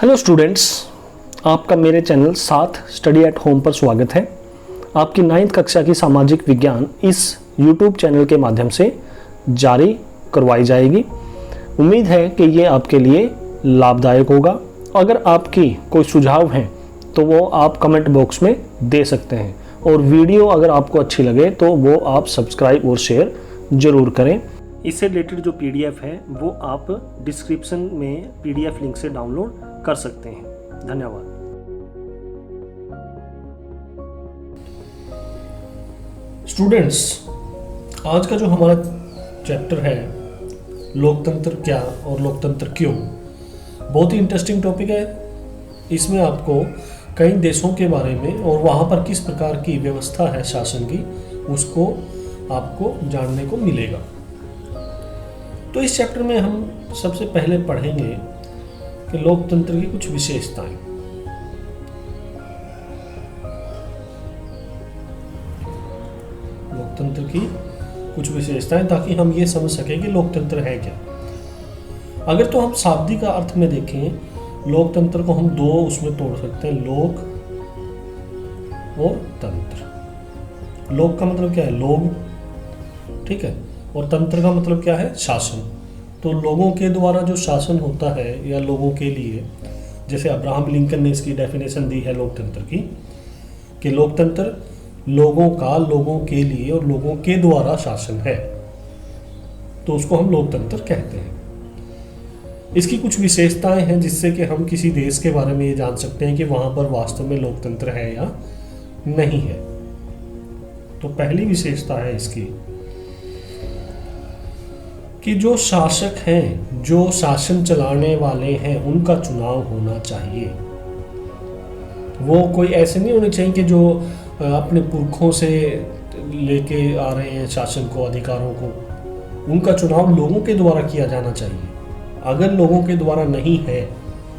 Hello students, आपका मेरे channel साथ स्टडी एट होम पर स्वागत है। आपकी 9वीं कक्षा की सामाजिक विज्ञान इस यूट्यूब चैनल के माध्यम से जारी करवाई जाएगी। उम्मीद है कि ये आपके लिए लाभदायक होगा। अगर आपकी कोई सुझाव हैं तो वो आप कमेंट बॉक्स में दे सकते हैं, और वीडियो अगर आपको अच्छी लगे तो वो आप सब्सक्राइब और शेयर ज़रूर करें। इससे रिलेटेड जो पीडीएफ है वो आप डिस्क्रिप्शन में पीडीएफ लिंक से डाउनलोड कर सकते हैं। धन्यवाद। स्टूडेंट्स, आज का जो हमारा चैप्टर है लोकतंत्र क्या और लोकतंत्र क्यों, बहुत ही इंटरेस्टिंग टॉपिक है। इसमें आपको कई देशों के बारे में और वहाँ पर किस प्रकार की व्यवस्था है शासन की, उसको आपको जानने को मिलेगा। तो इस चैप्टर में हम सबसे पहले पढ़ेंगे कि लोकतंत्र की कुछ विशेषताएं। लोकतंत्र की कुछ विशेषताएं, ताकि हम ये समझ सकें कि लोकतंत्र है क्या। अगर तो हम शाब्दिक अर्थ में देखें, लोकतंत्र को हम दो उसमें तोड़ सकते हैं, लोक और तंत्र। लोक का मतलब क्या है? लोग, ठीक है, और तंत्र का मतलब क्या है? शासन। तो लोगों के द्वारा जो शासन होता है या लोगों के लिए, जैसे अब्राहम लिंकन ने इसकी डेफिनेशन दी है लोकतंत्र की, कि लोकतंत्र लोगों का लोगों के लिए और लोगों के द्वारा शासन है, तो उसको हम लोकतंत्र कहते हैं। इसकी कुछ विशेषताएं हैं जिससे कि हम किसी देश के बारे में ये जान सकते हैं कि वहां पर वास्तव में लोकतंत्र है या नहीं है। तो पहली विशेषता है इसकी कि जो शासक हैं, जो शासन चलाने वाले हैं, उनका चुनाव होना चाहिए। वो कोई ऐसे नहीं होने चाहिए कि जो अपने पुरखों से लेके आ रहे हैं शासन को, अधिकारों को। उनका चुनाव लोगों के द्वारा किया जाना चाहिए। अगर लोगों के द्वारा नहीं है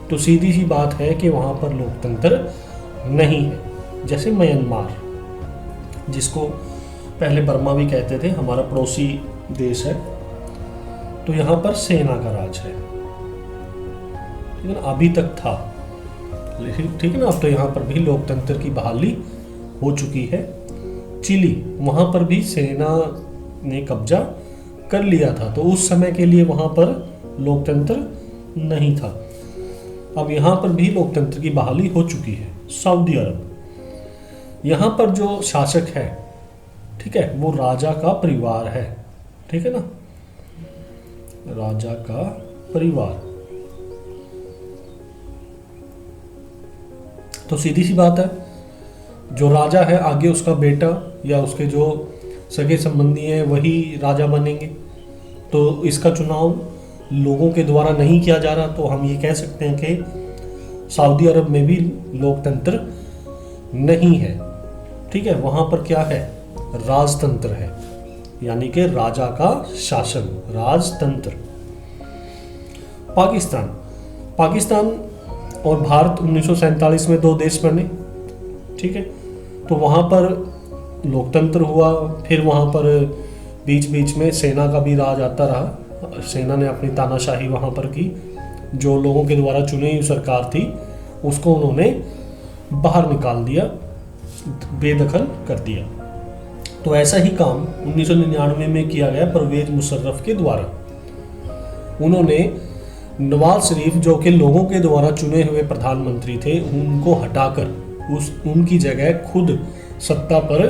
तो सीधी सी बात है कि वहाँ पर लोकतंत्र नहीं है। जैसे म्यांमार, जिसको पहले बर्मा भी कहते थे, हमारा पड़ोसी देश है, तो यहाँ पर सेना का राज है, लेकिन अभी तक था, लेकिन ठीक है ना। अब तो यहाँ पर भी लोकतंत्र की बहाली हो चुकी है। चिली, वहाँ पर भी सेना ने कब्जा कर लिया था, तो उस समय के लिए वहाँ पर लोकतंत्र नहीं था। अब यहाँ पर भी लोकतंत्र की बहाली हो चुकी है। सऊदी अरब, यहाँ पर जो शासक है, ठीक है, वो राजा का परिवार है, ठीक है ना, राजा का परिवार। तो सीधी सी बात है, जो राजा है आगे उसका बेटा या उसके जो सगे संबंधी हैं वही राजा बनेंगे। तो इसका चुनाव लोगों के द्वारा नहीं किया जा रहा, तो हम ये कह सकते हैं कि सऊदी अरब में भी लोकतंत्र नहीं है, ठीक है। वहां पर क्या है? राजतंत्र है, यानी कि राजा का शासन, राजतंत्र। पाकिस्तान और भारत 1947 में दो देश बने, ठीक है। तो वहाँ पर लोकतंत्र हुआ, फिर वहाँ पर बीच बीच में सेना का भी राज आता रहा। सेना ने अपनी तानाशाही वहाँ पर की, जो लोगों के द्वारा चुनी हुई सरकार थी उसको उन्होंने बाहर निकाल दिया, बेदखल कर दिया। तो ऐसा ही काम 1999 में किया गया परवेज मुशर्रफ के द्वारा। उन्होंने नवाज शरीफ, जो कि लोगों के द्वारा चुने हुए प्रधानमंत्री थे, उनको हटाकर उनकी जगह खुद सत्ता पर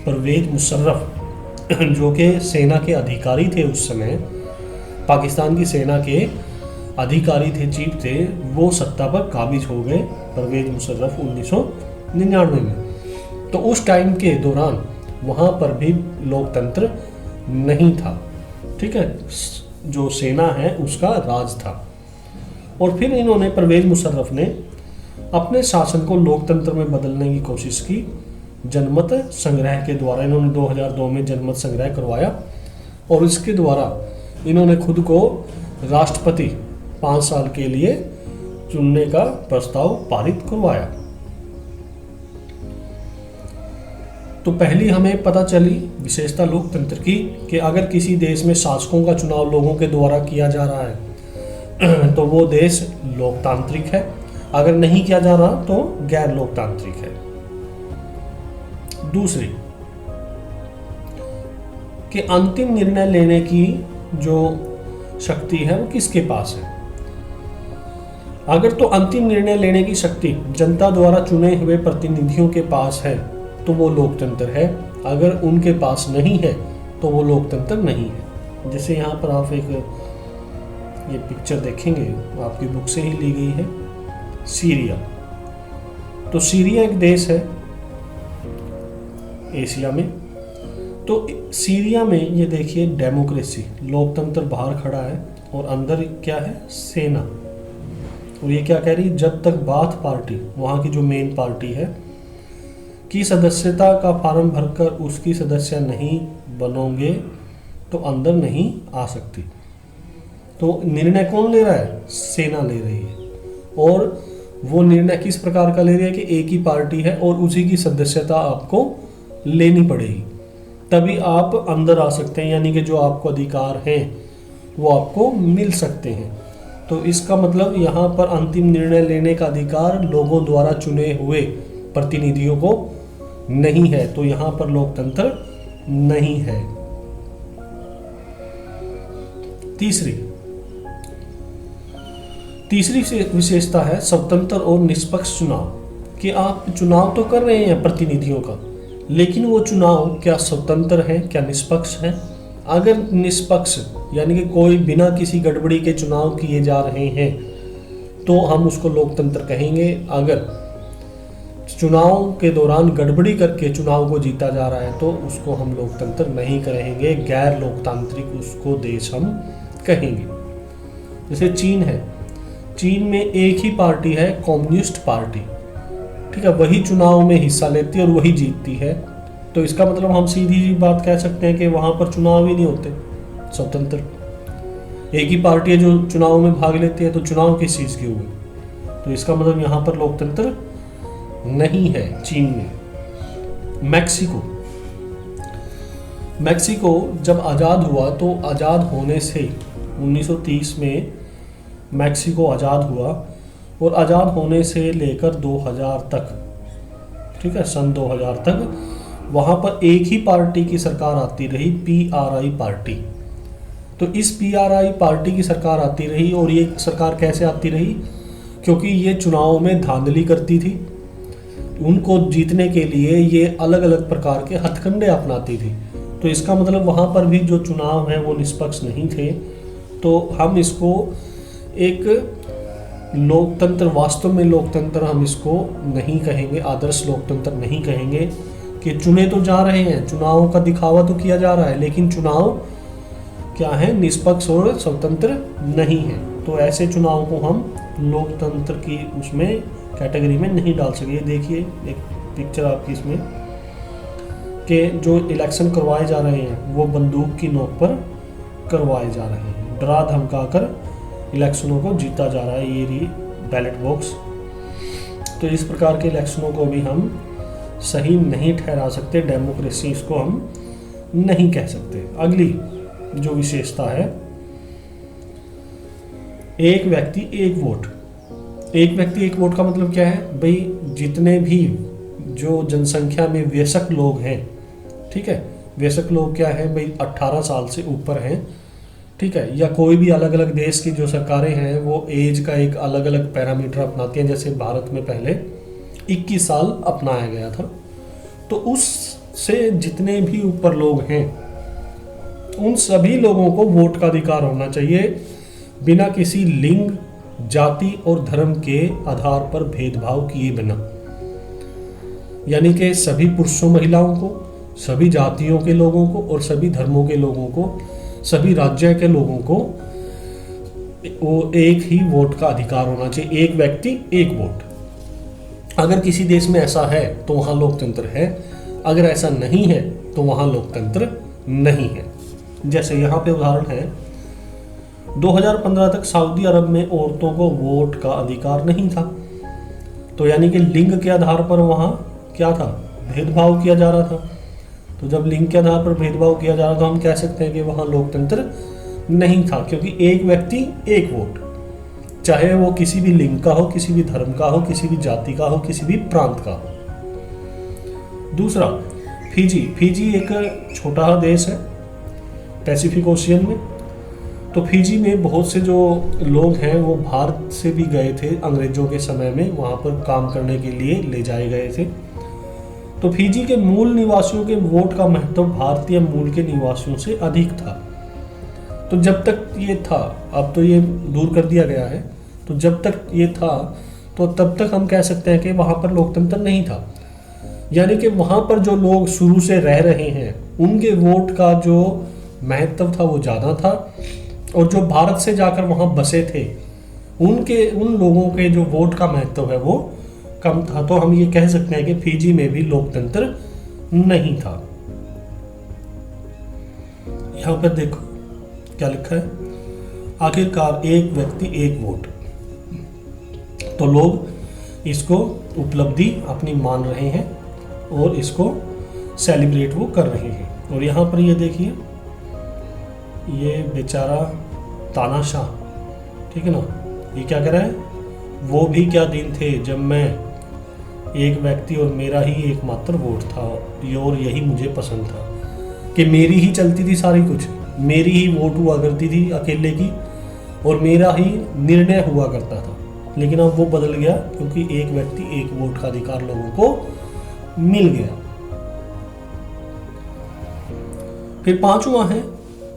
परवेज मुशर्रफ, जो कि सेना के अधिकारी थे उस समय, पाकिस्तान की सेना के अधिकारी थे, चीफ थे, वो सत्ता पर काबिज हो गए परवेज मुशर्रफ 1999 में। तो उस टाइम के दौरान वहाँ पर भी लोकतंत्र नहीं था, ठीक है। जो सेना है उसका राज था। और फिर इन्होंने, परवेज मुशर्रफ ने अपने शासन को लोकतंत्र में बदलने की कोशिश की जनमत संग्रह के द्वारा। इन्होंने 2002 में जनमत संग्रह करवाया, और इसके द्वारा इन्होंने खुद को राष्ट्रपति 5 साल के लिए चुनने का प्रस्ताव पारित करवाया। तो पहली हमें पता चली विशेषता लोकतंत्र की कि अगर किसी देश में शासकों का चुनाव लोगों के द्वारा किया जा रहा है तो वो देश लोकतांत्रिक है। अगर नहीं किया जा रहा तो गैर लोकतांत्रिक है। दूसरी कि अंतिम निर्णय लेने की जो शक्ति है वो किसके पास है। अगर तो अंतिम निर्णय लेने की शक्ति जनता द्वारा चुने हुए प्रतिनिधियों के पास है तो वो लोकतंत्र है, अगर उनके पास नहीं है तो वो लोकतंत्र नहीं है। जैसे यहाँ पर आप एक ये पिक्चर देखेंगे, आपकी बुक से ही ली गई है, सीरिया। तो सीरिया एक देश है एशिया में। तो सीरिया में ये देखिए डेमोक्रेसी, लोकतंत्र बाहर खड़ा है और अंदर क्या है, सेना। और ये क्या कह रही है, जब तक बाथ पार्टी, वहाँ की जो मेन पार्टी है, की सदस्यता का फॉर्म भरकर उसकी सदस्य नहीं बनोगे तो अंदर नहीं आ सकती। तो निर्णय कौन ले रहा है, सेना ले रही है। और वो निर्णय किस प्रकार का ले रही है कि एक ही पार्टी है और उसी की सदस्यता आपको लेनी पड़ेगी, तभी आप अंदर आ सकते हैं, यानी कि जो आपको अधिकार हैं वो आपको मिल सकते हैं। तो इसका मतलब यहाँ पर अंतिम निर्णय लेने का अधिकार लोगों द्वारा चुने हुए प्रतिनिधियों को नहीं है, तो यहाँ पर लोकतंत्र नहीं है। तीसरी विशेषता है स्वतंत्र और निष्पक्ष चुनाव, कि आप चुनाव तो कर रहे हैं प्रतिनिधियों का, लेकिन वो चुनाव क्या स्वतंत्र है, क्या निष्पक्ष है। अगर निष्पक्ष यानी कि कोई बिना किसी गड़बड़ी के चुनाव किए जा रहे हैं तो हम उसको लोकतंत्र कहेंगे। अगर चुनाव के दौरान गड़बड़ी करके चुनाव को जीता जा रहा है तो उसको हम लोकतंत्र नहीं कहेंगे, गैर लोकतांत्रिक उसको देश हम कहेंगे। जैसे चीन है, चीन में एक ही पार्टी है, कम्युनिस्ट पार्टी, ठीक है, वही चुनाव में हिस्सा लेती है और वही जीतती है। तो इसका मतलब हम सीधी सी बात कह सकते हैं कि वहां पर चुनाव ही नहीं होते, स्वतंत्र। एक ही पार्टी है जो चुनाव में भाग लेती है, तो चुनाव किस चीज के हुए, तो इसका मतलब यहाँ पर लोकतंत्र नहीं है। चीन में मैक्सिको जब आज़ाद हुआ तो आज़ाद होने से 1930 में मैक्सिको आज़ाद हुआ और आज़ाद होने से लेकर 2000 तक, ठीक है, सन 2000 तक वहाँ पर एक ही पार्टी की सरकार आती रही, PRI पार्टी। तो इस PRI पार्टी की सरकार आती रही और ये सरकार कैसे आती रही, क्योंकि ये चुनाव में धांधली करती थी, उनको जीतने के लिए ये अलग अलग प्रकार के हथकंडे अपनाती थी। तो इसका मतलब वहाँ पर भी जो चुनाव हैं वो निष्पक्ष नहीं थे। तो हम इसको एक लोकतंत्र, वास्तव में लोकतंत्र हम इसको नहीं कहेंगे, आदर्श लोकतंत्र नहीं कहेंगे, कि चुने तो जा रहे हैं, चुनावों का दिखावा तो किया जा रहा है, लेकिन चुनाव क्या है, निष्पक्ष और स्वतंत्र नहीं है। तो ऐसे चुनाव को हम लोकतंत्र की उसमें कैटेगरी में नहीं डाल सके। देखिए एक पिक्चर आपकी इसमें कि जो इलेक्शन करवाए जा रहे हैं वो बंदूक की नोक पर करवाए जा रहे हैं, डरा धमकाकर इलेक्शनों को जीता जा रहा है, ये रही बैलेट बॉक्स। तो इस प्रकार के इलेक्शनों को भी हम सही नहीं ठहरा सकते, डेमोक्रेसी इसको हम नहीं कह सकते। अगली जो विशेषता है, एक व्यक्ति एक वोट। एक व्यक्ति एक वोट का मतलब क्या है भाई, जितने भी जो जनसंख्या में वयस्क लोग हैं, ठीक है, वयस्क लोग क्या है भाई, 18 साल से ऊपर हैं, ठीक है, या कोई भी अलग अलग देश की जो सरकारें हैं वो एज का एक अलग अलग पैरामीटर अपनाती हैं। जैसे भारत में पहले 21 साल अपनाया गया था, तो उससे जितने भी ऊपर लोग हैं उन सभी लोगों को वोट का अधिकार होना चाहिए, बिना किसी लिंग, जाति और धर्म के आधार पर भेदभाव किए बिना। यानी कि सभी पुरुषों महिलाओं को, सभी जातियों के लोगों को और सभी धर्मों के लोगों को, सभी राज्य के लोगों को वो एक ही वोट का अधिकार होना चाहिए, एक व्यक्ति एक वोट। अगर किसी देश में ऐसा है तो वहाँ लोकतंत्र है, अगर ऐसा नहीं है तो वहाँ लोकतंत्र नहीं है। जैसे यहाँ पे उदाहरण है, 2015 तक सऊदी अरब में औरतों को वोट का अधिकार नहीं था, तो यानी कि लिंग के आधार पर वहाँ क्या था, भेदभाव किया जा रहा था। तो जब लिंग के आधार पर भेदभाव किया जा रहा था, हम कह सकते हैं कि वहाँ लोकतंत्र नहीं था, क्योंकि एक व्यक्ति एक वोट। चाहे वो किसी भी लिंग का हो, किसी भी धर्म का हो, किसी भी जाति का हो, किसी भी प्रांत का हो। दूसरा, फिजी एक छोटा देश है पैसिफिक ओशियन में। तो फिजी में बहुत से जो लोग हैं वो भारत से भी गए थे अंग्रेजों के समय में, वहाँ पर काम करने के लिए ले जाए गए थे। तो फिजी के मूल निवासियों के वोट का महत्व भारतीय मूल के निवासियों से अधिक था। तो जब तक ये था, अब तो ये दूर कर दिया गया है, तो जब तक ये था तो तब तक हम कह सकते हैं कि वहाँ पर लोकतंत्र नहीं था। यानी कि वहाँ पर जो लोग शुरू से रह रहे हैं उनके वोट का जो महत्व था वो ज़्यादा था, और जो भारत से जाकर वहाँ बसे थे उन लोगों के जो वोट का महत्व है वो कम था। तो हम ये कह सकते हैं कि फिजी में भी लोकतंत्र नहीं था। यहाँ पर देखो क्या लिखा है, आखिरकार एक व्यक्ति एक वोट। तो लोग इसको उपलब्धि अपनी मान रहे हैं और इसको सेलिब्रेट वो कर रहे हैं। और यहाँ पर ये देखिए, ये बेचारा तानाशाह, ठीक है ना, ये क्या कर रहा है, वो भी क्या दिन थे जब मैं एक व्यक्ति और मेरा ही एकमात्र वोट था, और यही मुझे पसंद था कि मेरी ही चलती थी सारी कुछ, मेरी ही वोट हुआ करती थी अकेले की, और मेरा ही निर्णय हुआ करता था। लेकिन अब वो बदल गया क्योंकि एक व्यक्ति एक वोट का अधिकार लोगों को मिल गया। फिर पांचवा है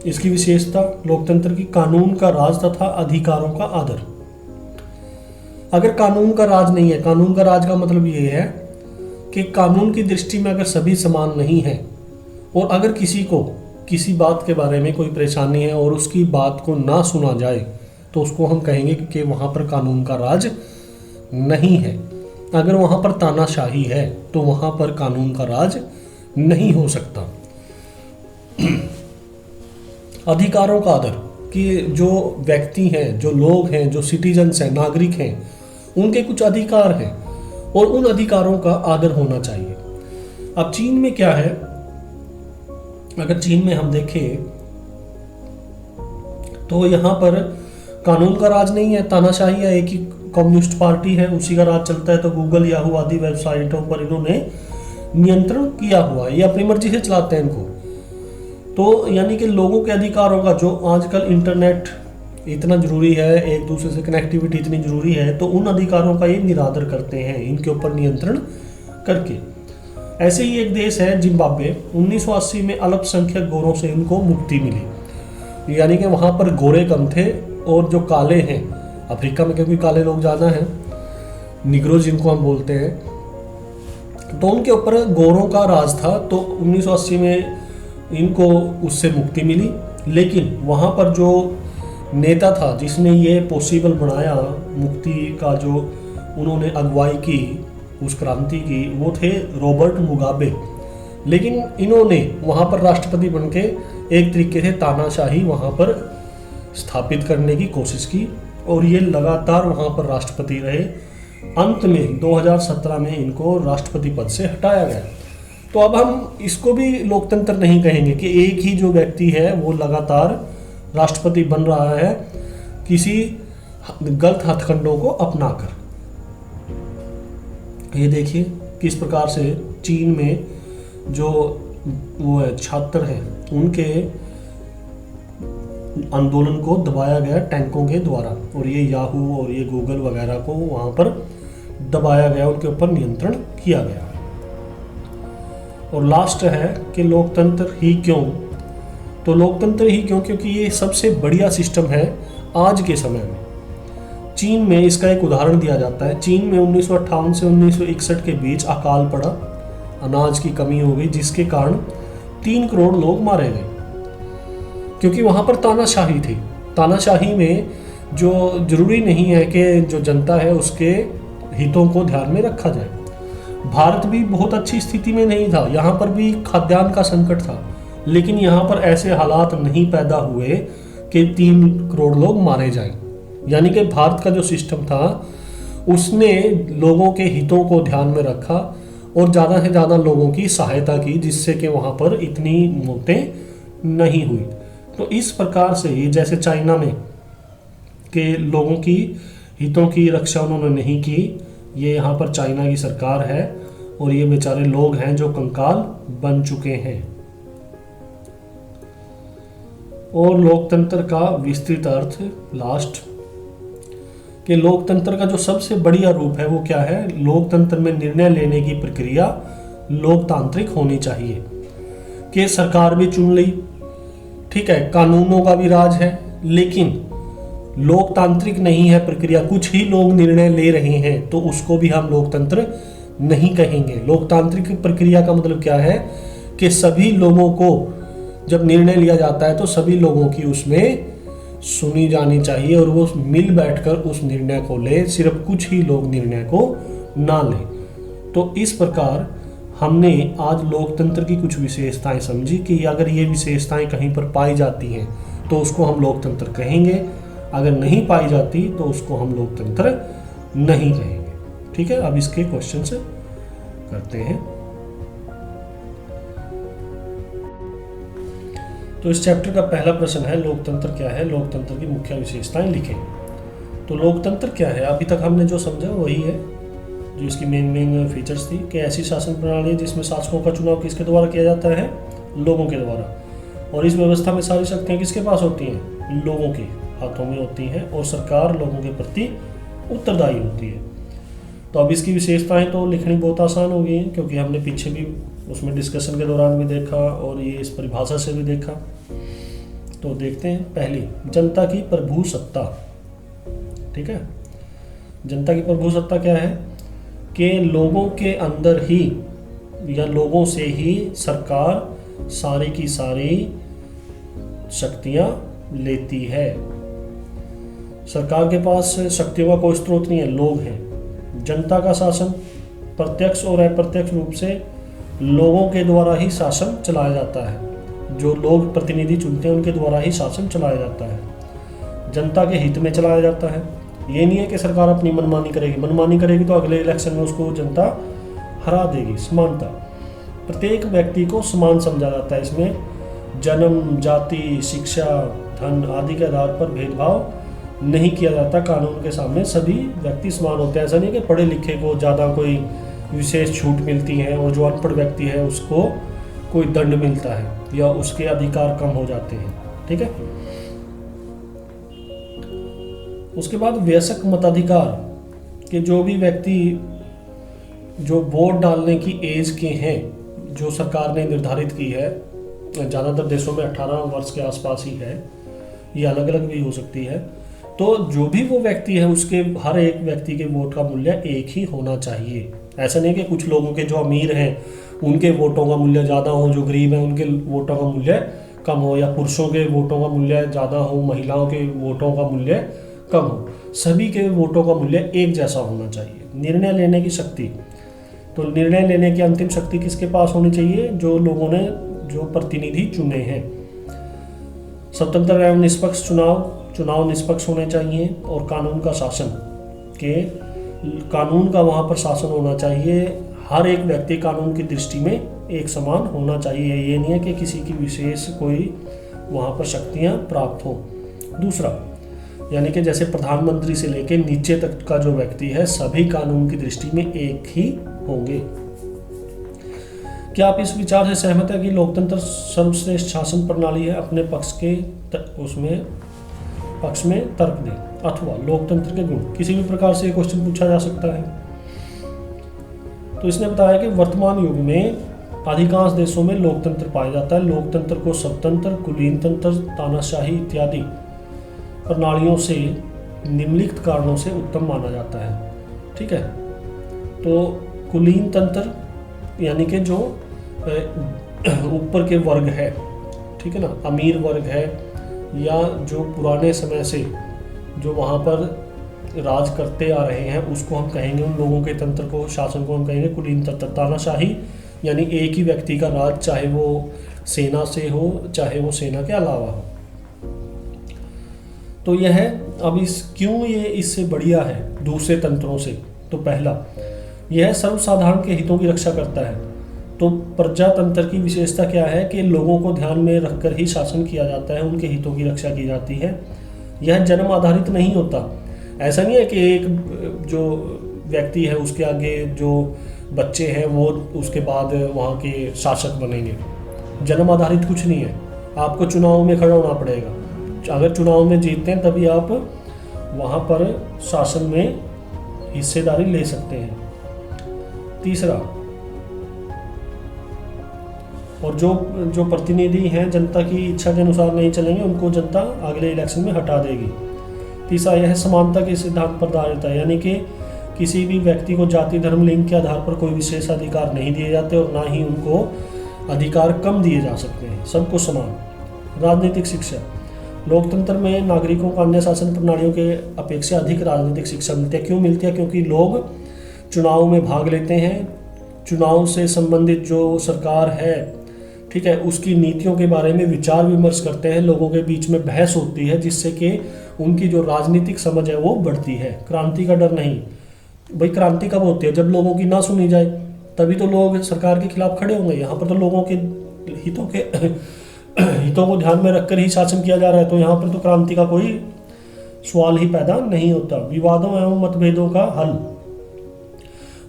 इसकी विशेषता लोकतंत्र की, कानून का राज तथा अधिकारों का आदर। अगर कानून का राज नहीं है, कानून का राज का मतलब ये है कि कानून की दृष्टि में अगर सभी समान नहीं है, और अगर किसी को किसी बात के बारे में कोई परेशानी है और उसकी बात को ना सुना जाए तो उसको हम कहेंगे कि वहाँ पर कानून का राज नहीं है। अगर वहाँ पर तानाशाही है तो वहाँ पर कानून का राज नहीं हो सकता। अधिकारों का आदर, कि जो व्यक्ति हैं, जो लोग हैं, जो सिटीजन्स हैं, नागरिक हैं, उनके कुछ अधिकार हैं और उन अधिकारों का आदर होना चाहिए। अब चीन में क्या है, अगर चीन में हम देखें तो यहाँ पर कानून का राज नहीं है, तानाशाही है, एक ही कम्युनिस्ट पार्टी है, उसी का राज चलता है। तो गूगल, याहू आदि वेबसाइटों पर इन्होंने नियंत्रण किया हुआ है, ये अपनी मर्जी से चलाते हैं इनको। तो यानी कि लोगों के अधिकारों का, जो आजकल इंटरनेट इतना जरूरी है, एक दूसरे से कनेक्टिविटी इतनी जरूरी है, तो उन अधिकारों का ये निरादर करते हैं, इनके ऊपर नियंत्रण करके। ऐसे ही एक देश है जिम्बाब्वे, 1980 में अल्पसंख्यक गोरों से इनको मुक्ति मिली। यानी कि वहाँ पर गोरे कम थे और जो काले हैं, अफ्रीका में क्योंकि काले लोग ज़्यादा हैं, निग्रो जिनको हम बोलते हैं, तो उनके ऊपर गोरों का राज था। तो 1980 में इनको उससे मुक्ति मिली। लेकिन वहाँ पर जो नेता था जिसने ये पॉसिबल बनाया, मुक्ति का जो उन्होंने अगुवाई की, उस क्रांति की, वो थे रॉबर्ट मुगाबे। लेकिन इन्होंने वहाँ पर राष्ट्रपति बनके एक तरीके से तानाशाही वहाँ पर स्थापित करने की कोशिश की, और ये लगातार वहाँ पर राष्ट्रपति रहे। अंत में 2017 में इनको राष्ट्रपति पद से हटाया गया। तो अब हम इसको भी लोकतंत्र नहीं कहेंगे कि एक ही जो व्यक्ति है वो लगातार राष्ट्रपति बन रहा है किसी गलत हथकंडों को अपनाकर। ये देखिए किस प्रकार से चीन में जो वो है छात्र हैं, उनके आंदोलन को दबाया गया टैंकों के द्वारा, और ये याहू और ये गूगल वगैरह को वहाँ पर दबाया गया, उनके ऊपर नियंत्रण किया गया। और लास्ट है कि लोकतंत्र ही क्यों, तो लोकतंत्र ही क्यों, क्योंकि ये सबसे बढ़िया सिस्टम है आज के समय में। चीन में इसका एक उदाहरण दिया जाता है। चीन में 1958 से 1961 के बीच अकाल पड़ा, अनाज की कमी हो गई, जिसके कारण 3 करोड़ लोग मारे गए, क्योंकि वहाँ पर तानाशाही थी। तानाशाही में जो जरूरी नहीं है कि जो जनता है उसके हितों को ध्यान में रखा जाए। भारत भी बहुत अच्छी स्थिति में नहीं था, यहाँ पर भी खाद्यान्न का संकट था, लेकिन यहाँ पर ऐसे हालात नहीं पैदा हुए कि 3 करोड़ लोग मारे जाएं। यानी कि भारत का जो सिस्टम था उसने लोगों के हितों को ध्यान में रखा और ज़्यादा से ज़्यादा लोगों की सहायता की, जिससे कि वहाँ पर इतनी मौतें नहीं हुई। तो इस प्रकार से ये जैसे चाइना में के लोगों की हितों की रक्षा उन्होंने नहीं की। ये यहाँ पर चाइना की सरकार है और ये बेचारे लोग हैं जो कंकाल बन चुके हैं। और लोकतंत्र का विस्तृत अर्थ लास्ट, कि लोकतंत्र का जो सबसे बढ़िया रूप है वो क्या है? लोकतंत्र में निर्णय लेने की प्रक्रिया लोकतांत्रिक होनी चाहिए, कि सरकार भी चुन ली, ठीक है, कानूनों का भी राज है, लेकिन लोकतांत्रिक नहीं है प्रक्रिया, कुछ ही लोग निर्णय ले रहे हैं, तो उसको भी हम लोकतंत्र नहीं कहेंगे। लोकतांत्रिक प्रक्रिया का मतलब क्या है? कि सभी लोगों को जब निर्णय लिया जाता है तो सभी लोगों की उसमें सुनी जानी चाहिए और वो मिल बैठकर उस निर्णय को ले, सिर्फ कुछ ही लोग निर्णय को ना लें। तो इस प्रकार हमने आज लोकतंत्र की कुछ विशेषताएं समझी कि अगर ये विशेषताएं कहीं पर पाई जाती हैं तो उसको हम लोकतंत्र कहेंगे, अगर नहीं पाई जाती तो उसको हम लोकतंत्र नहीं कहेंगे। ठीक है, अब इसके क्वेश्चन से करते हैं। तो इस चैप्टर का पहला प्रश्न है, लोकतंत्र क्या है? लोकतंत्र की मुख्य विशेषताएं लिखें। तो लोकतंत्र क्या है? अभी तक हमने जो समझा वही है जो इसकी मेन फीचर्स थी, कि ऐसी शासन प्रणाली जिसमें शासकों का चुनाव किसके द्वारा किया जाता है? लोगों के द्वारा। और इस व्यवस्था में सारी शक्तियां किसके पास होती हैं? लोगों के हाथों में होती हैं और सरकार लोगों के प्रति उत्तरदायी होती है। तो अब इसकी विशेषताएं तो लिखनी बहुत आसान हो गई है, क्योंकि हमने पीछे भी उसमें डिस्कशन के दौरान भी देखा और ये इस परिभाषा से भी देखा। तो देखते हैं। पहली, जनता की प्रभुसत्ता। ठीक है, जनता की प्रभुसत्ता क्या है? कि लोगों के अंदर ही या लोगों से ही सरकार सारी की सारी शक्तियां लेती है। सरकार के पास शक्तियों का कोई स्रोत नहीं है, लोग हैं। जनता का शासन प्रत्यक्ष और अप्रत्यक्ष रूप से लोगों के द्वारा ही शासन चलाया जाता है। जो लोग प्रतिनिधि चुनते हैं उनके द्वारा ही शासन चलाया जाता है, जनता के हित में चलाया जाता है। ये नहीं है कि सरकार अपनी मनमानी करेगी, मनमानी करेगी तो अगले इलेक्शन में उसको जनता हरा देगी। समानता, प्रत्येक व्यक्ति को समान समझा जाता है। इसमें जन्म, जाति, शिक्षा, धन आदि के आधार पर भेदभाव नहीं किया जाता। कानून के सामने सभी व्यक्ति समान होते हैं। ऐसा नहीं कि पढ़े लिखे को ज़्यादा कोई विशेष छूट मिलती है और जो अनपढ़ व्यक्ति है उसको कोई दंड मिलता है या उसके अधिकार कम हो जाते हैं। ठीक है, उसके बाद वयस्क मताधिकार, कि जो भी व्यक्ति जो वोट डालने की एज के हैं, जो सरकार ने निर्धारित की है, ज़्यादातर देशों में 18 वर्ष के आसपास ही है, ये अलग अलग भी हो सकती है। तो जो भी वो व्यक्ति है उसके हर एक व्यक्ति के वोट का मूल्य एक ही होना चाहिए। ऐसा नहीं कि कुछ लोगों के जो अमीर हैं उनके वोटों का मूल्य ज़्यादा हो, जो गरीब हैं उनके वोटों का मूल्य कम हो, या पुरुषों के वोटों का मूल्य ज़्यादा हो, महिलाओं के वोटों का मूल्य कम हो। सभी के वोटों का मूल्य एक जैसा होना चाहिए। निर्णय लेने की शक्ति, तो निर्णय लेने की अंतिम शक्ति किसके पास होनी चाहिए? जो लोगों ने जो प्रतिनिधि चुने हैं। स्वतंत्र एवं निष्पक्ष चुनाव निष्पक्ष होने चाहिए। और कानून का शासन, के कानून का वहाँ पर शासन होना चाहिए। हर एक व्यक्ति कानून की दृष्टि में एक समान होना चाहिए। ये नहीं है कि किसी की विशेष कोई वहाँ पर शक्तियाँ प्राप्त हों। दूसरा, यानी कि जैसे प्रधानमंत्री से लेकर नीचे तक का जो व्यक्ति है सभी कानून की दृष्टि में एक ही होंगे। क्या आप इस विचार से सहमत है कि लोकतंत्र सर्वश्रेष्ठ शासन प्रणाली है? अपने पक्ष में तर्क दें। अथवा लोकतंत्र के गुण, किसी भी प्रकार से क्वेश्चन पूछा जा सकता है। तो इसने बताया कि वर्तमान युग में अधिकांश देशों में लोकतंत्र पाया जाता है। लोकतंत्र को स्वतंत्र, कुलीन तंत्र, तानाशाही इत्यादि प्रणालियों से निम्नलिखित कारणों से उत्तम माना जाता है। ठीक है, तो कुलीन तंत्र यानी कि जो ऊपर के वर्ग है, ठीक है ना, अमीर वर्ग है, या जो पुराने समय से जो वहाँ पर राज करते आ रहे हैं उसको हम कहेंगे, उन लोगों के तंत्र को, शासन को हम कहेंगे कुलीन तंत्र। तानाशाही यानी एक ही व्यक्ति का राज, चाहे वो सेना से हो चाहे वो सेना के अलावा हो। तो यह है, अब क्यों ये इससे बढ़िया है दूसरे तंत्रों से? तो पहला, यह सर्वसाधारण के हितों की रक्षा करता है। तो प्रजातंत्र की विशेषता क्या है? कि लोगों को ध्यान में रखकर ही शासन किया जाता है, उनके हितों की रक्षा की जाती है। यह जन्म आधारित नहीं होता, ऐसा नहीं है कि एक जो व्यक्ति है उसके आगे जो बच्चे हैं वो उसके बाद वहाँ के शासक बनेंगे। जन्म आधारित कुछ नहीं है, आपको चुनाव में खड़ा होना पड़ेगा। अगर चुनाव में जीतते हैं तभी आप वहाँ पर शासन में हिस्सेदारी ले सकते हैं। तीसरा, और जो प्रतिनिधि हैं जनता की इच्छा के अनुसार नहीं चलेंगे उनको जनता अगले इलेक्शन में हटा देगी। तीसरा यह है समानता के सिद्धांत पर आधारित है, यानी कि किसी भी व्यक्ति को जाति धर्म लिंग के आधार पर कोई विशेष अधिकार नहीं दिए जाते और ना ही उनको अधिकार कम दिए जा सकते हैं, सबको समान। राजनीतिक शिक्षा, लोकतंत्र में नागरिकों को अन्य शासन प्रणालियों के अपेक्षा अधिक राजनीतिक शिक्षा मिलती है। क्यों मिलती है? क्योंकि लोग चुनाव में भाग लेते हैं, चुनाव से संबंधित जो सरकार है, ठीक है, उसकी नीतियों के बारे में विचार विमर्श करते हैं, लोगों के बीच में बहस होती है जिससे कि उनकी जो राजनीतिक समझ है वो बढ़ती है। क्रांति का डर नहीं। भाई क्रांति कब होती है? जब लोगों की ना सुनी जाए, तभी तो लोग सरकार के खिलाफ खड़े होंगे। यहाँ पर तो लोगों के हितों को ध्यान में रखकर ही शासन किया जा रहा है, तो यहाँ पर तो क्रांति का कोई सवाल ही पैदा नहीं होता। विवादों एवं मतभेदों का हल।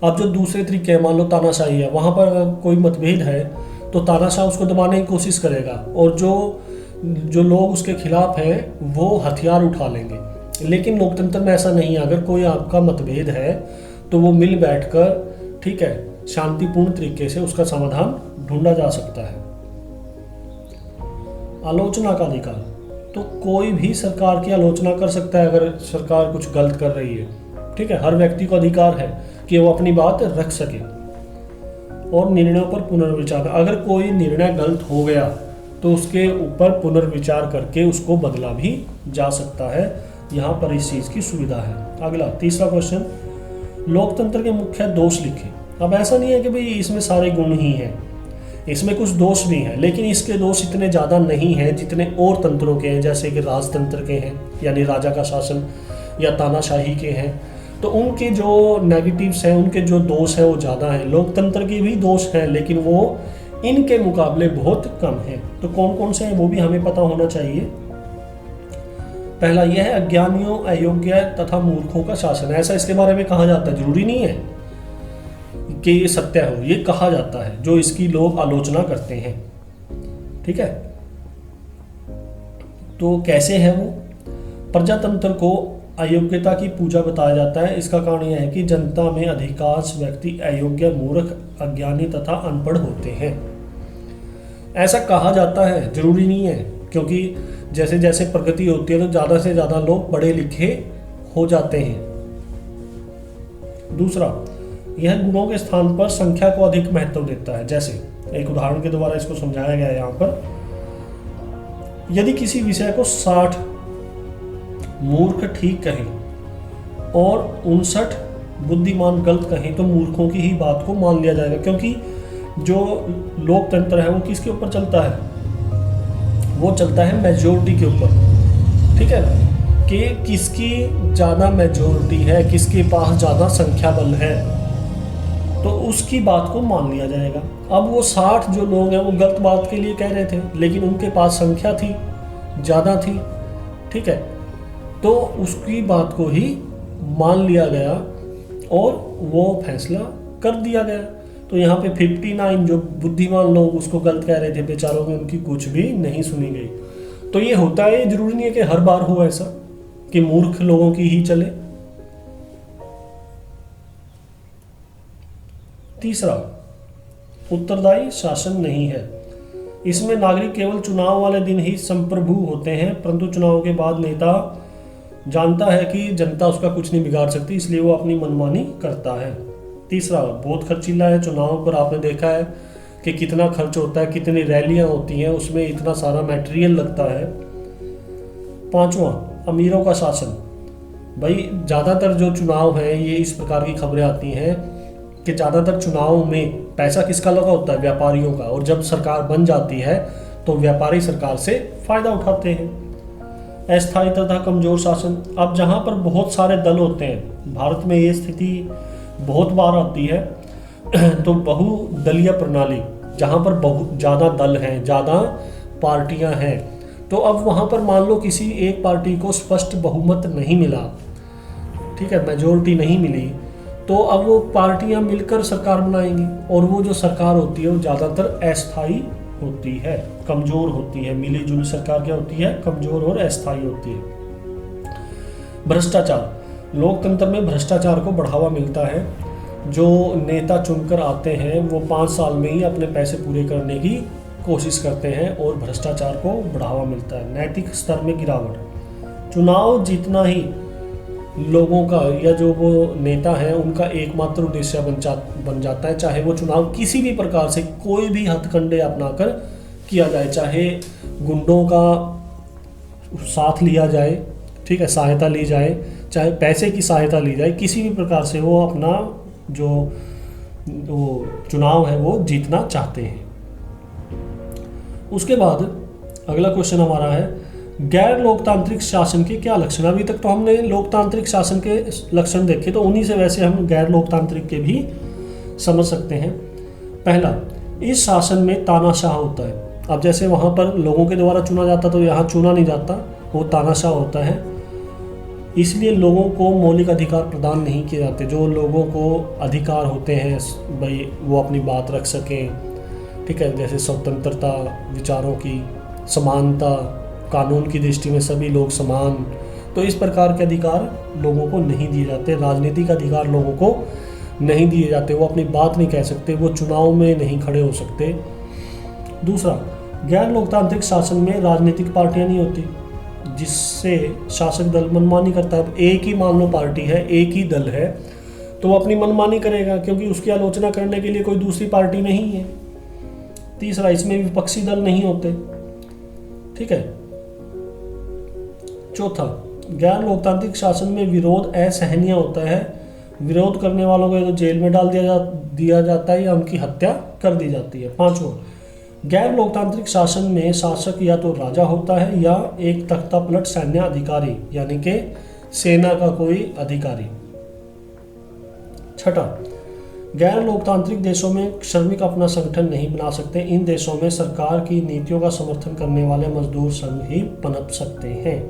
अब जो दूसरे तरीके हैं, मान लो तानाशाही है, वहाँ पर अगर कोई मतभेद है तो तानाशाह उसको दबाने की कोशिश करेगा और जो लोग उसके खिलाफ हैं वो हथियार उठा लेंगे। लेकिन लोकतंत्र में ऐसा नहीं है। अगर कोई आपका मतभेद है तो वो मिल बैठकर, ठीक है, शांतिपूर्ण तरीके से उसका समाधान ढूंढा जा सकता है। आलोचना का अधिकार, तो कोई भी सरकार की आलोचना कर सकता है अगर सरकार कुछ गलत कर रही है, ठीक है। हर व्यक्ति को अधिकार है कि वो अपनी बात रख सके। और निर्णयों पर पुनर्विचार, अगर कोई निर्णय गलत हो गया तो उसके ऊपर पुनर्विचार करके उसको बदला भी जा सकता है। यहाँ पर इस चीज़ की सुविधा है। अगला तीसरा क्वेश्चन, लोकतंत्र के मुख्य दोष लिखें। अब ऐसा नहीं है कि भाई इसमें सारे गुण ही हैं, इसमें कुछ दोष भी हैं, लेकिन इसके दोष इतने ज़्यादा नहीं हैं जितने और तंत्रों के हैं, जैसे कि राजतंत्र के हैं यानी राजा का शासन, या तानाशाही के हैं। तो उनके जो नेगेटिव्स हैं, उनके जो दोष हैं वो ज़्यादा हैं। लोकतंत्र के भी दोष हैं लेकिन वो इनके मुकाबले बहुत कम हैं। तो कौन कौन से हैं वो भी हमें पता होना चाहिए। पहला यह है अज्ञानियों, अयोग्य तथा मूर्खों का शासन। ऐसा इसके बारे में कहा जाता है, जरूरी नहीं है कि ये सत्य हो, ये कहा जाता है जो इसकी लोग आलोचना करते हैं, ठीक है। तो कैसे है वो? प्रजातंत्र को अयोग्यता की पूजा बताया जाता है। इसका कारण यह है कि जनता में अधिकांश व्यक्ति अयोग्य, मूर्ख, अज्ञानी तथा अनपढ़ होते हैं। ऐसा कहा जाता है, जरूरी नहीं है, क्योंकि जैसे जैसे प्रगति होती है तो ज़्यादा से ज़्यादा लोग पढ़े लिखे हो जाते हैं। दूसरा, यह गुणों के स्थान पर संख्या को अधिक महत्व देता है। जैसे एक उदाहरण के द्वारा इसको समझाया गया है यहाँ पर। यदि किसी विषय को 60 मूर्ख ठीक कहें और 59 बुद्धिमान गलत कहें तो मूर्खों की ही बात को मान लिया जाएगा, क्योंकि जो लोकतंत्र है वो किसके ऊपर चलता है? वो चलता है मेजोरिटी के ऊपर, ठीक है, कि किसकी ज़्यादा मेजोरिटी है, किसके पास ज़्यादा संख्या बल है, तो उसकी बात को मान लिया जाएगा। अब वो 60 जो लोग हैं वो गलत बात के लिए कह रहे थे, लेकिन उनके पास संख्या थी, ज़्यादा थी, ठीक है, तो उसकी बात को ही मान लिया गया और वो फैसला कर दिया गया। तो यहाँ पे 59 जो बुद्धिमान लोग उसको गलत कह रहे थे बेचारों में, उनकी कुछ भी नहीं सुनी गई। तो ये होता है, जरूरी नहीं है कि हर बार हो ऐसा कि मूर्ख लोगों की ही चले। तीसरा, उत्तरदायी शासन नहीं है। इसमें नागरिक केवल चुनाव वाले दिन ही संप्रभु होते हैं, परंतु चुनाव के बाद नेता जानता है कि जनता उसका कुछ नहीं बिगाड़ सकती, इसलिए वो अपनी मनमानी करता है। तीसरा, बहुत खर्चीला है। चुनाव पर आपने देखा है कि कितना खर्च होता है, कितनी रैलियां होती हैं, उसमें इतना सारा मटेरियल लगता है। पांचवा, अमीरों का शासन। भाई ज़्यादातर जो चुनाव है ये इस प्रकार की खबरें आती हैं कि ज़्यादातर चुनाव में पैसा किसका लगा होता है? व्यापारियों का। और जब सरकार बन जाती है तो व्यापारी सरकार से फ़ायदा उठाते हैं। अस्थायी तथा कमजोर शासन। अब जहाँ पर बहुत सारे दल होते हैं, भारत में ये स्थिति बहुत बार आती है, तो बहुदलीय प्रणाली, जहाँ पर बहुत ज़्यादा दल हैं, ज़्यादा पार्टियाँ हैं, तो अब वहाँ पर मान लो किसी एक पार्टी को स्पष्ट बहुमत नहीं मिला, ठीक है, मेजोरिटी नहीं मिली, तो अब वो पार्टियां मिलकर सरकार बनाएंगी, और वो जो सरकार होती है वो ज़्यादातर अस्थायी होती है, कमज़ोर होती है। मिली जुली सरकार क्या होती है? कमज़ोर और अस्थायी होती है। भ्रष्टाचार, लोकतंत्र में भ्रष्टाचार को बढ़ावा मिलता है। जो नेता चुनकर आते हैं वो 5 साल में ही अपने पैसे पूरे करने की कोशिश करते हैं और भ्रष्टाचार को बढ़ावा मिलता है। नैतिक स्तर में गिरावट, चुनाव जीतना ही लोगों का या जो वो नेता है उनका एकमात्र उद्देश्य बन जाता है, चाहे वो चुनाव किसी भी प्रकार से कोई भी हथकंडे अपनाकर किया जाए, चाहे गुंडों का साथ लिया जाए, ठीक है, सहायता ली जाए, चाहे पैसे की सहायता ली जाए, किसी भी प्रकार से वो अपना जो वो चुनाव है वो जीतना चाहते हैं। उसके बाद अगला क्वेश्चन हमारा है, गैर लोकतांत्रिक शासन के क्या लक्षण? अभी तक तो हमने लोकतांत्रिक शासन के लक्षण देखे, तो उन्हीं से वैसे हम गैर लोकतांत्रिक के भी समझ सकते हैं। पहला, इस शासन में तानाशाह होता है। अब जैसे वहाँ पर लोगों के द्वारा चुना जाता तो यहाँ चुना नहीं जाता, वो तानाशाह होता है। इसलिए लोगों को मौलिक अधिकार प्रदान नहीं किए जाते। जो लोगों को अधिकार होते हैं भाई वो अपनी बात रख सकें, ठीक है, जैसे स्वतंत्रता, विचारों की समानता, कानून की दृष्टि में सभी लोग समान, तो इस प्रकार के अधिकार लोगों को नहीं दिए जाते। राजनीतिक अधिकार लोगों को नहीं दिए जाते, वो अपनी बात नहीं कह सकते, वो चुनाव में नहीं खड़े हो सकते। दूसरा, गैर लोकतांत्रिक शासन में राजनीतिक पार्टियां नहीं होती, जिससे शासक दल मनमानी करता है। एक ही मान लो पार्टी है, एक ही दल है, तो वो अपनी मनमानी करेगा क्योंकि उसकी आलोचना करने के लिए कोई दूसरी पार्टी नहीं है। तीसरा, इसमें विपक्षी दल नहीं होते, ठीक है। चौथा, गैर लोकतांत्रिक शासन में विरोध असहनीय होता है। विरोध करने वालों को तो जेल में डाल दिया जाता है या उनकी हत्या कर दी जाती है। पांचवा, गैर लोकतांत्रिक शासन में शासक या तो राजा होता है या एक तख्ता पलट सैन्य अधिकारी, यानी कि सेना का कोई अधिकारी। छठा, गैर लोकतांत्रिक देशों में श्रमिक अपना संगठन नहीं बना सकते। इन देशों में सरकार की नीतियों का समर्थन करने वाले मजदूर संघ ही पनप सकते हैं,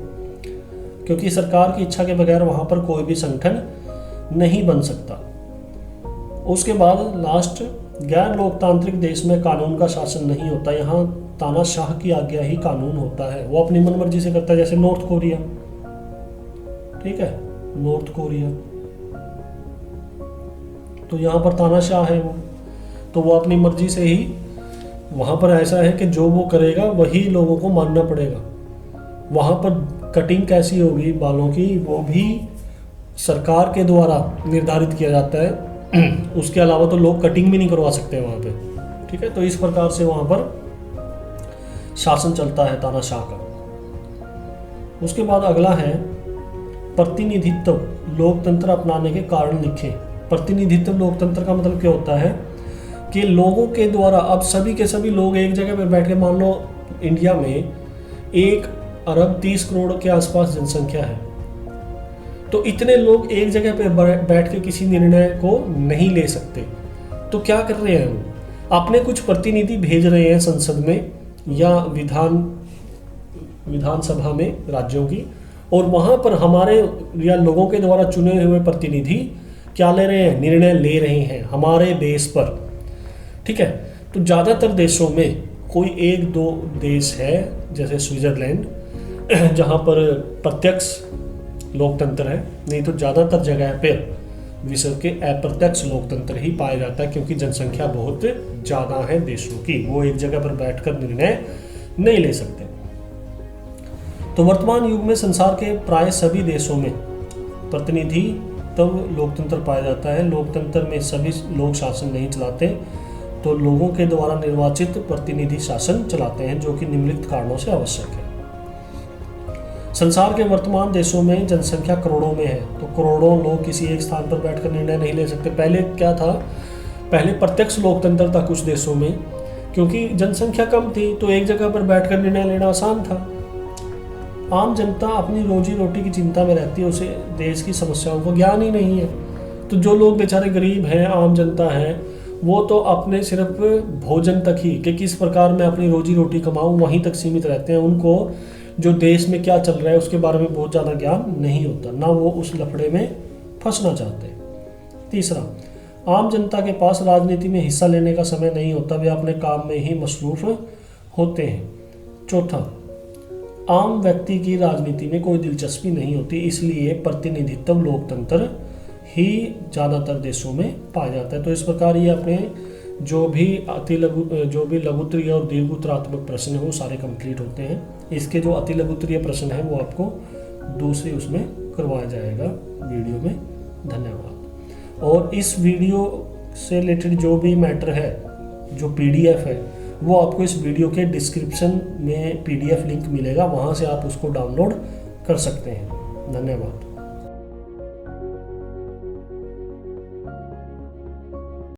क्योंकि सरकार की इच्छा के बगैर वहां पर कोई भी संगठन नहीं बन सकता। उसके बाद लास्ट, गैर लोकतांत्रिक देश में कानून का शासन नहीं होता। यहाँ तानाशाह की आज्ञा ही कानून होता है, वो अपनी मनमर्जी से करता है। जैसे नॉर्थ कोरिया, ठीक है, नॉर्थ कोरिया, तो यहाँ पर तानाशाह है वो, तो वो अपनी मर्जी से ही, वहाँ पर ऐसा है कि जो वो करेगा वही लोगों को मानना पड़ेगा। वहाँ पर कटिंग कैसी होगी बालों की, वो भी सरकार के द्वारा निर्धारित किया जाता है। उसके अलावा तो लोग कटिंग भी नहीं करवा सकते वहाँ पे, ठीक है। तो इस प्रकार से वहाँ पर शासन चलता है तानाशाह का। उसके बाद अगला है प्रतिनिधित्व लोकतंत्र अपनाने के कारण लिखें। प्रतिनिधित्व लोकतंत्र का मतलब क्या होता है कि लोगों के द्वारा, अब सभी के सभी लोग एक जगह पर बैठ के, मान लो इंडिया में 1 अरब 30 करोड़ के आसपास जनसंख्या है, तो इतने लोग एक जगह पर बैठ के किसी निर्णय को नहीं ले सकते। तो क्या कर रहे हैं वो, अपने कुछ प्रतिनिधि भेज रहे हैं संसद में या विधानसभा में राज्यों की, और वहाँ पर हमारे या लोगों के द्वारा चुने हुए प्रतिनिधि क्या ले रहे हैं, निर्णय ले रहे हैं हमारे बेस पर, ठीक है। तो ज़्यादातर देशों में कोई 1-2 देश है जैसे स्विट्जरलैंड जहाँ पर प्रत्यक्ष लोकतंत्र है, नहीं तो ज़्यादातर जगह पर विश्व के अप्रत्यक्ष लोकतंत्र ही पाया जाता है, क्योंकि जनसंख्या बहुत ज़्यादा है देशों की, वो एक जगह पर बैठकर निर्णय नहीं ले सकते। तो वर्तमान युग में संसार के प्राय सभी देशों में प्रतिनिधि तब लोकतंत्र पाया जाता है। लोकतंत्र में सभी लोग शासन नहीं चलाते, तो लोगों के द्वारा निर्वाचित प्रतिनिधि शासन चलाते हैं, जो कि निम्नलिखित कारणों से आवश्यक है। संसार के वर्तमान देशों में जनसंख्या करोड़ों में है, तो करोड़ों लोग किसी एक स्थान पर बैठकर निर्णय नहीं ले सकते। पहले क्या था, पहले प्रत्यक्ष लोकतंत्र था कुछ देशों में, क्योंकि जनसंख्या कम थी तो एक जगह पर बैठकर निर्णय लेना आसान था। आम जनता अपनी रोजी रोटी की चिंता में रहती है, उसे देश की समस्याओं को ज्ञान ही नहीं है। तो जो लोग बेचारे गरीब हैं, आम जनता है, वो तो अपने सिर्फ भोजन तक ही, कि किस प्रकार मैं अपनी रोजी रोटी कमाऊं, वहीं तक सीमित रहते हैं। उनको जो देश में क्या चल रहा है उसके बारे में बहुत ज़्यादा ज्ञान नहीं होता, ना वो उस लफड़े में फंसना चाहते हैं। तीसरा, आम जनता के पास राजनीति में हिस्सा लेने का समय नहीं होता, वे अपने काम में ही मसरूफ होते हैं। चौथा, आम व्यक्ति की राजनीति में कोई दिलचस्पी नहीं होती, इसलिए प्रतिनिधित्व लोकतंत्र ही ज़्यादातर देशों में पाया जाता है। तो इस प्रकार ये अपने जो भी लघुत्तरीय और दीर्घोत्तरात्मक प्रश्न है वो सारे कंप्लीट होते हैं। इसके जो अति लघुत्तरीय प्रश्न है वो आपको दूसरे उसमें करवाया जाएगा वीडियो में। धन्यवाद। और इस वीडियो से रिलेटेड जो भी मैटर है, जो PDF है, वो आपको इस वीडियो के डिस्क्रिप्शन में PDF लिंक मिलेगा, वहाँ से आप उसको डाउनलोड कर सकते हैं। धन्यवाद।